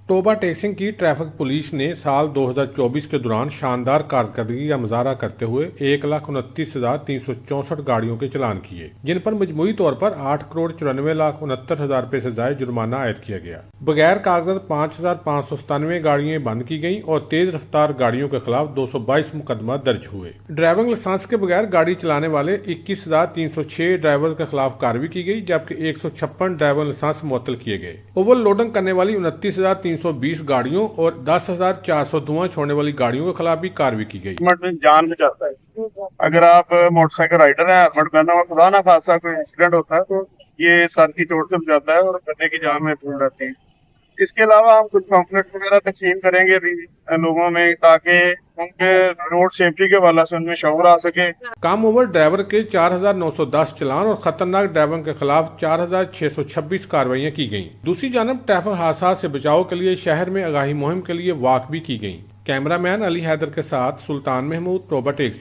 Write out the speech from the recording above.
तोबा टेक की traffic police ने साल 2024 के दौरान शानदार कारकर्दगी का मुजाहरा करते हुए 1,29,364 गाड़ियों के चालान किए, जिन पर मजमूई तौर पर 8,94,69,000 रुपए से ज्यादा जुर्माना आयद किया गया। बगैर कागजात 5,597 गाड़ियां बंद की गयी और तेज रफ्तार गाड़ियों के खिलाफ 222 मुकदमा दर्ज हुए। ड्राइविंग लाइसेंस के बगैर गाड़ी चलाने वाले 21,306 ड्राइवर के खिलाफ कार्रवाई की गई, जबकि 156 ड्राइविंग लाइसेंस मुअत्तल किए गए। ओवरलोडिंग करने वाली 29,320 गाड़ियों और 10,400 धुआं छोड़ने वाली गाड़ियों के खिलाफ भी कार्रवाई की गई। हेलमेट जान बचाता है। अगर आप मोटरसाइकिल राइडर हैं, हेलमेट पहना हुआ, खुदा ना खासा कोई एक्सीडेंट होता है तो ये सर की चोट से बचाता है और बंदे की जान महफूज रहती है। इसके अलावा हम कुछ पम्फलेट वगैरह तकसीम करेंगे लोगों में, ताकि उनके रोड सेफ्टी के हवाले से उनमें शऊर आ सके। कम उम्र ड्राइवर के 4,910 चालान और खतरनाक ड्राइवर के खिलाफ 4,626 कार्रवाइयां की गयी। दूसरी जानब ट्रैफिक हादसा से बचाव के लिए शहर में आगाही मुहिम के लिए वॉक भी की गयी। कैमरामैन अली हैदर के साथ सुल्तान महमूद, तोबा टेक।